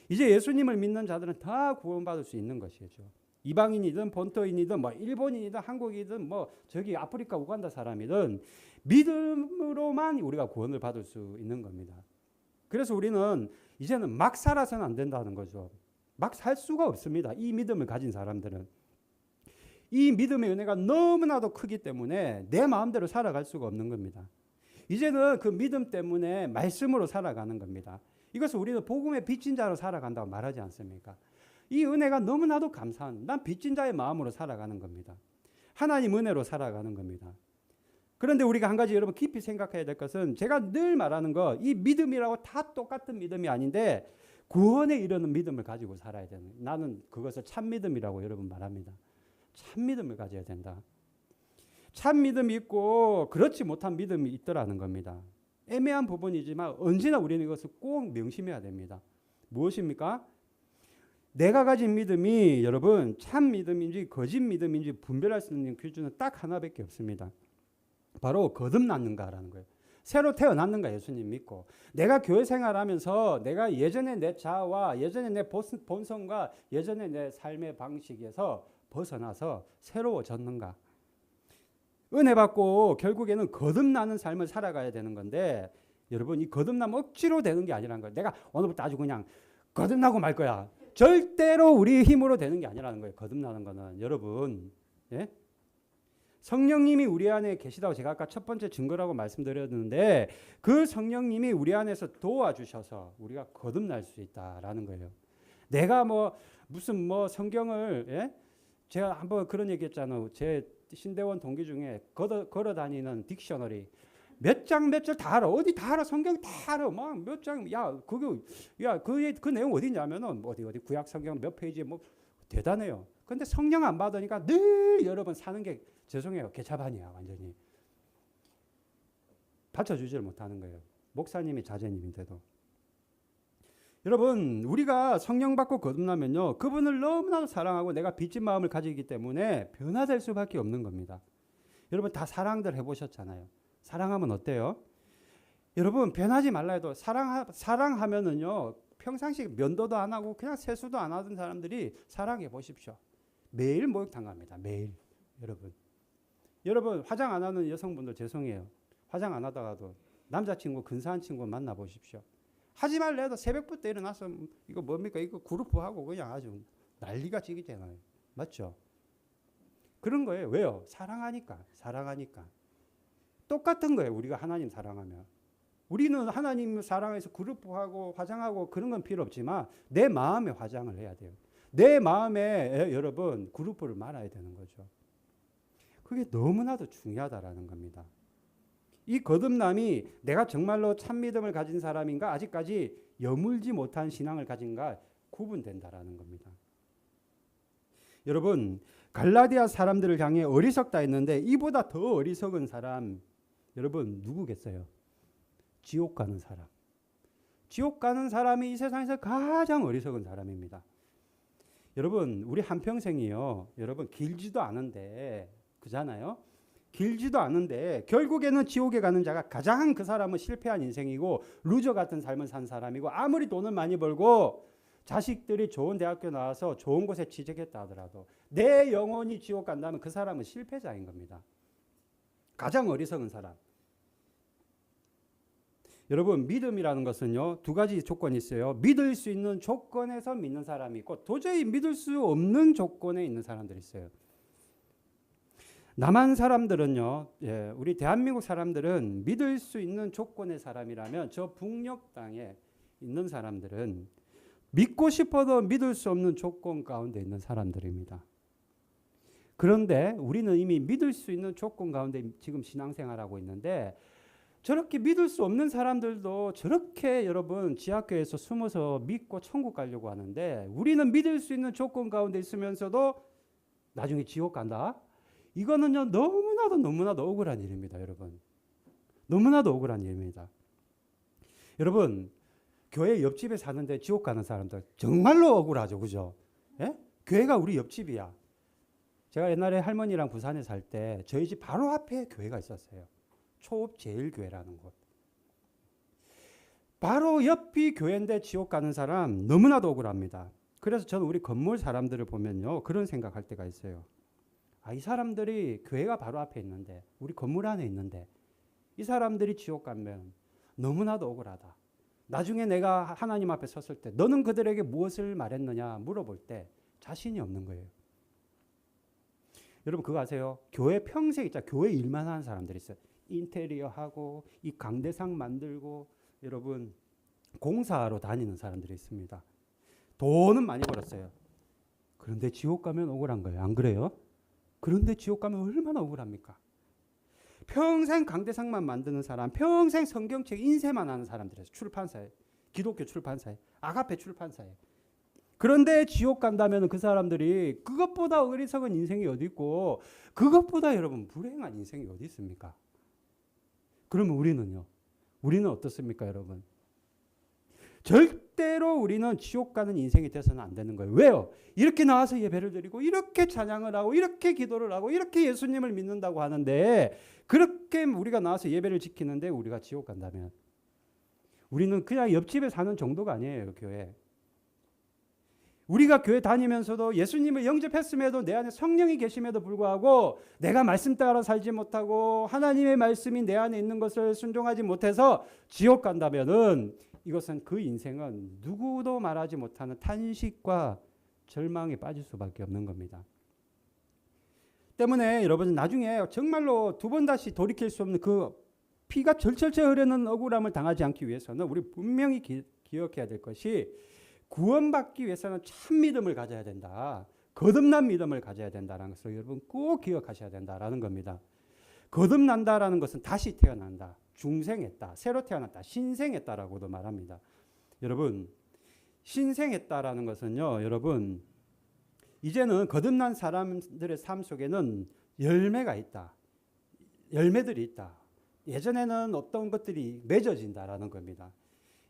이제 예수님을 믿는 자들은 다 구원받을 수 있는 것이죠. 이방인이든 본토인이든 뭐 일본인이든 한국이든 뭐 저기 아프리카 우간다 사람이든 믿음으로만 우리가 구원을 받을 수 있는 겁니다. 그래서 우리는 이제는 막 살아서는 안 된다는 거죠. 막 살 수가 없습니다. 이 믿음을 가진 사람들은. 이 믿음의 은혜가 너무나도 크기 때문에 내 마음대로 살아갈 수가 없는 겁니다. 이제는 그 믿음 때문에 말씀으로 살아가는 겁니다. 이것을 우리는 복음의 빚진 자로 살아간다고 말하지 않습니까? 이 은혜가 너무나도 감사한 난 빚진 자의 마음으로 살아가는 겁니다. 하나님 은혜로 살아가는 겁니다. 그런데 우리가 한 가지 여러분 깊이 생각해야 될 것은 제가 늘 말하는 거 이 믿음이라고 다 똑같은 믿음이 아닌데 구원에 이르는 믿음을 가지고 살아야 되는 나는 그것을 참 믿음이라고 여러분 말합니다. 참 믿음을 가져야 된다. 참 믿음이 있고 그렇지 못한 믿음이 있더라는 겁니다. 애매한 부분이지만 언제나 우리는 이것을 꼭 명심해야 됩니다. 무엇입니까? 내가 가진 믿음이 여러분 참 믿음인지 거짓 믿음인지 분별할 수 있는 기준은 딱 하나밖에 없습니다. 바로 거듭났는가라는 거예요. 새로 태어났는가 예수님 믿고 내가 교회 생활하면서 내가 예전에 내 자아와 예전에 내 본성과 예전에 내 삶의 방식에서 벗어나서 새로워졌는가. 은혜 받고 결국에는 거듭나는 삶을 살아가야 되는 건데 여러분 이 거듭남 억지로 되는 게 아니라는 거예요. 내가 오늘부터 아주 그냥 거듭나고 말 거야. 절대로 우리의 힘으로 되는 게 아니라는 거예요. 거듭나는 거는 여러분 예? 성령님이 우리 안에 계시다고 제가 아까 첫 번째 증거라고 말씀드렸는데 그 성령님이 우리 안에서 도와주셔서 우리가 거듭날 수 있다라는 거예요. 내가 뭐 무슨 뭐 성경을 예? 제가 한번 그런 얘기했잖아요. 제 신대원 동기 중에 걸어 다니는 딕셔너리 몇 장 몇 절 다 알아. 어디 다 알아. 성경 다 알아. 막 몇 장 그 내용 어디냐면은 어디 구약 성경 몇 페이지에 뭐 대단해요. 근데 성령 안 받으니까 늘 여러분 사는 게 죄송해요. 개차반이야 완전히. 받쳐주지를 못하는 거예요. 목사님이 자제님인데도. 여러분 우리가 성령 받고 거듭나면요. 그분을 너무나도 사랑하고 내가 빚진 마음을 가지기 때문에 변화될 수밖에 없는 겁니다. 여러분 다 사랑들 해보셨잖아요. 사랑하면 어때요? 여러분 변하지 말라 해도 사랑하면은요. 평상시 면도도 안 하고 그냥 세수도 안 하던 사람들이 사랑해 보십시오. 매일 목욕탕 갑니다. 매일. 여러분. 여러분 화장 안 하는 여성분들 죄송해요. 화장 안 하다가도 남자친구 근사한 친구 만나보십시오. 하지 말래도 새벽부터 일어나서 이거 뭡니까? 이거 그룹하고 그냥 아주 난리가 지기잖아요. 맞죠? 그런 거예요. 왜요? 사랑하니까. 사랑하니까. 똑같은 거예요. 우리가 하나님 사랑하면. 우리는 하나님 사랑해서 그룹하고 화장하고 그런 건 필요 없지만 내 마음에 화장을 해야 돼요. 내 마음에 여러분 그룹을 말아야 되는 거죠. 그게 너무나도 중요하다라는 겁니다. 이 거듭남이 내가 정말로 참 믿음을 가진 사람인가 아직까지 여물지 못한 신앙을 가진가 구분된다라는 겁니다. 여러분 갈라디아 사람들을 향해 어리석다 했는데 이보다 더 어리석은 사람 여러분 누구겠어요? 지옥 가는 사람. 지옥 가는 사람이 이 세상에서 가장 어리석은 사람입니다. 여러분 우리 한평생이요. 여러분 길지도 않은데 그잖아요. 길지도 않은데 결국에는 지옥에 가는 자가 가장 그 사람은 실패한 인생이고 루저 같은 삶을 산 사람이고 아무리 돈을 많이 벌고 자식들이 좋은 대학교 나와서 좋은 곳에 취직했다 하더라도 내 영혼이 지옥 간다면 그 사람은 실패자인 겁니다. 가장 어리석은 사람. 여러분 믿음이라는 것은요. 두 가지 조건이 있어요. 믿을 수 있는 조건에서 믿는 사람이 있고 도저히 믿을 수 없는 조건에 있는 사람들이 있어요. 남한 사람들은요. 우리 대한민국 사람들은 믿을 수 있는 조건의 사람이라면 저 북녘 땅에 있는 사람들은 믿고 싶어도 믿을 수 없는 조건 가운데 있는 사람들입니다. 그런데 우리는 이미 믿을 수 있는 조건 가운데 지금 신앙생활하고 있는데 저렇게 믿을 수 없는 사람들도 저렇게 여러분 지하교에서 숨어서 믿고 천국 가려고 하는데 우리는 믿을 수 있는 조건 가운데 있으면서도 나중에 지옥 간다? 이거는요 너무나도 억울한 일입니다. 여러분. 너무나도 억울한 일입니다. 여러분 교회 옆집에 사는데 지옥 가는 사람들 정말로 억울하죠. 그죠? 예? 교회가 우리 옆집이야. 제가 옛날에 할머니랑 부산에 살 때 저희 집 바로 앞에 교회가 있었어요. 초읍제일교회라는 곳. 바로 옆이 교회인데 지옥 가는 사람 너무나도 억울합니다. 그래서 저는 우리 건물 사람들을 보면요. 그런 생각할 때가 있어요. 이 사람들이 교회가 바로 앞에 있는데 우리 건물 안에 있는데 이 사람들이 지옥 가면 너무나도 억울하다. 나중에 내가 하나님 앞에 섰을 때 너는 그들에게 무엇을 말했느냐 물어볼 때 자신이 없는 거예요. 여러분 그거 아세요? 교회 평생 있잖아요. 교회 일만 하는 사람들이 있어요. 인테리어 하고 이 강대상 만들고 여러분 공사하러 다니는 사람들이 있습니다. 돈은 많이 벌었어요. 그런데 지옥 가면 억울한 거예요. 안 그래요? 그런데 지옥 가면 얼마나 억울합니까? 평생 강대상만 만드는 사람, 평생 성경책 인쇄만 하는 사람들이에요. 출판사에, 기독교 출판사에, 아가페 출판사에. 그런데 지옥 간다면 그 사람들이 그것보다 어리석은 인생이 어디 있고 그것보다 여러분 불행한 인생이 어디 있습니까? 그러면 우리는요? 우리는 어떻습니까 여러분? 절대로 우리는 지옥 가는 인생이 돼서는 안 되는 거예요. 왜요? 이렇게 나와서 예배를 드리고 이렇게 찬양을 하고 이렇게 기도를 하고 이렇게 예수님을 믿는다고 하는데 그렇게 우리가 나와서 예배를 지키는데 우리가 지옥 간다면 우리는 그냥 옆집에 사는 정도가 아니에요. 교회. 우리가 교회 다니면서도 예수님을 영접했음에도 내 안에 성령이 계심에도 불구하고 내가 말씀 따라 살지 못하고 하나님의 말씀이 내 안에 있는 것을 순종하지 못해서 지옥 간다면은 이것은 그 인생은 누구도 말하지 못하는 탄식과 절망에 빠질 수밖에 없는 겁니다. 때문에 여러분 나중에 정말로 두 번 다시 돌이킬 수 없는 그 피가 절철철 흐르는 억울함을 당하지 않기 위해서는 우리 분명히 기억해야 될 것이 구원받기 위해서는 참 믿음을 가져야 된다. 거듭난 믿음을 가져야 된다는 것을 여러분 꼭 기억하셔야 된다라는 겁니다. 거듭난다라는 것은 다시 태어난다. 중생했다. 새로 태어났다. 신생했다라고도 말합니다. 여러분 신생했다라는 것은요. 여러분 이제는 거듭난 사람들의 삶 속에는 열매가 있다. 열매들이 있다. 예전에는 어떤 것들이 맺어진다라는 겁니다.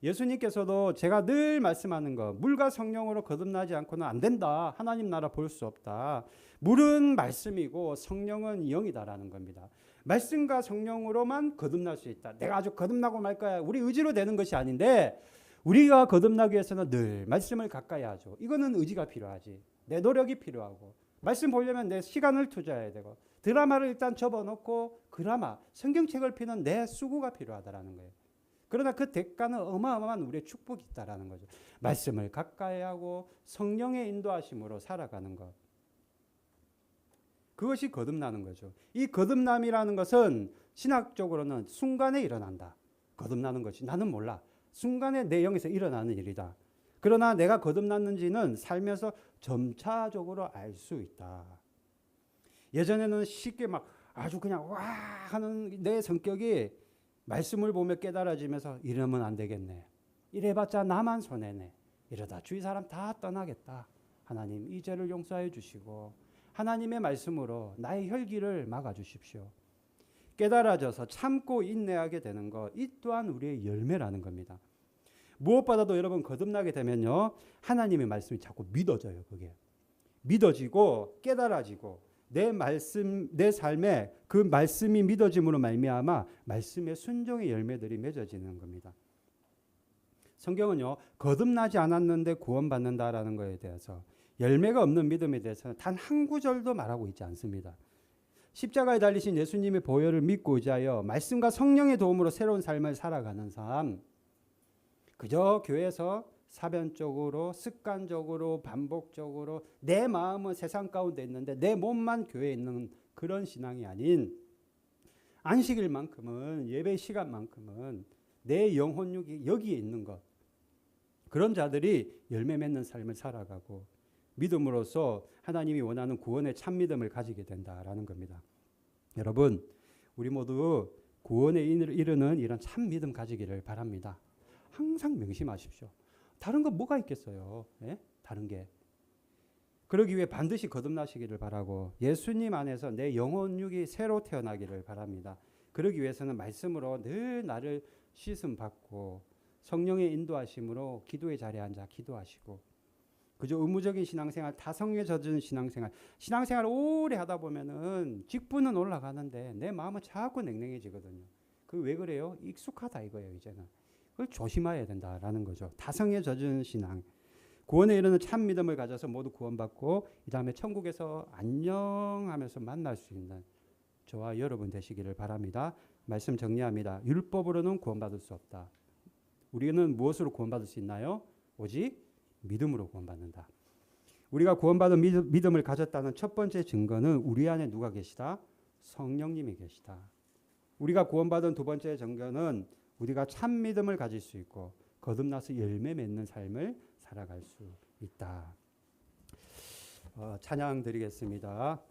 예수님께서도 제가 늘 말씀하는 거 물과 성령으로 거듭나지 않고는 안 된다. 하나님 나라 볼 수 없다. 물은 말씀이고 성령은 영이다라는 겁니다. 말씀과 성령으로만 거듭날 수 있다. 내가 아주 거듭나고 말 거야. 우리 의지로 되는 것이 아닌데 우리가 거듭나기 위해서는 늘 말씀을 가까이 하죠. 이거는 의지가 필요하지. 내 노력이 필요하고 말씀 보려면 내 시간을 투자해야 되고 드라마를 일단 접어놓고 그나마 성경책을 피는 내 수고가 필요하다라는 거예요. 그러나 그 대가는 어마어마한 우리의 축복이 있다라는 거죠. 말씀을 가까이 하고 성령의 인도하심으로 살아가는 것. 그것이 거듭나는 거죠. 이 거듭남이라는 것은 신학적으로는 순간에 일어난다. 거듭나는 것이 나는 몰라. 순간에 내 영에서 일어나는 일이다. 그러나 내가 거듭났는지는 살면서 점차적으로 알 수 있다. 예전에는 쉽게 막 아주 그냥 와 하는 내 성격이 말씀을 보며 깨달아지면서 이러면 안 되겠네. 이래봤자 나만 손해네. 이러다 주위 사람 다 떠나겠다. 하나님 이 죄를 용서해 주시고 하나님의 말씀으로 나의 혈기를 막아주십시오. 깨달아져서 참고 인내하게 되는 것, 이 또한 우리의 열매라는 겁니다. 무엇보다도 여러분 거듭나게 되면요, 하나님의 말씀이 자꾸 믿어져요. 그게 믿어지고 깨달아지고 내 말씀, 내 삶에 그 말씀이 믿어짐으로 말미암아 말씀의 순종의 열매들이 맺어지는 겁니다. 성경은요, 거듭나지 않았는데 구원받는다라는 것에 대해서 열매가 없는 믿음에 대해서는 단 한 구절도 말하고 있지 않습니다. 십자가에 달리신 예수님의 보혈을 믿고 의지하여 말씀과 성령의 도움으로 새로운 삶을 살아가는 삶, 그저 교회에서 사변적으로 습관적으로 반복적으로 내 마음은 세상 가운데 있는데 내 몸만 교회에 있는 그런 신앙이 아닌 안식일만큼은 예배 시간만큼은 내 영혼육이 여기에 있는 것, 그런 자들이 열매 맺는 삶을 살아가고 믿음으로써 하나님이 원하는 구원의 참 믿음을 가지게 된다라는 겁니다. 여러분, 우리 모두 구원에 이르는 이런 참 믿음 가지기를 바랍니다. 항상 명심하십시오. 다른 거 뭐가 있겠어요? 예? 다른 게. 그러기 위해 반드시 거듭나시기를 바라고 예수님 안에서 내 영혼육이 새로 태어나기를 바랍니다. 그러기 위해서는 말씀으로 늘 나를 씻음 받고 성령의 인도하심으로 기도의 자리에 앉아 기도하시고 그저 의무적인 신앙생활, 다성에 젖은 신앙생활 오래 하다 보면은 직분은 올라가는데 내 마음은 자꾸 냉랭해지거든요. 그 왜 그래요? 익숙하다 이거예요. 이제는 그걸 조심해야 된다라는 거죠. 다성에 젖은 신앙, 구원에 이르는 참 믿음을 가져서 모두 구원받고 이 다음에 천국에서 안녕하면서 만날 수 있는 저와 여러분 되시기를 바랍니다. 말씀 정리합니다. 율법으로는 구원받을 수 없다. 우리는 무엇으로 구원받을 수 있나요? 오직 믿음으로 구원받는다. 우리가 구원받은 믿음을 가졌다는 첫 번째 증거는 우리 안에 누가 계시다? 성령님이 계시다. 우리가 구원받은 두 번째 증거는 우리가 참 믿음을 가질 수 있고 거듭나서 열매 맺는 삶을 살아갈 수 있다. 찬양 드리겠습니다.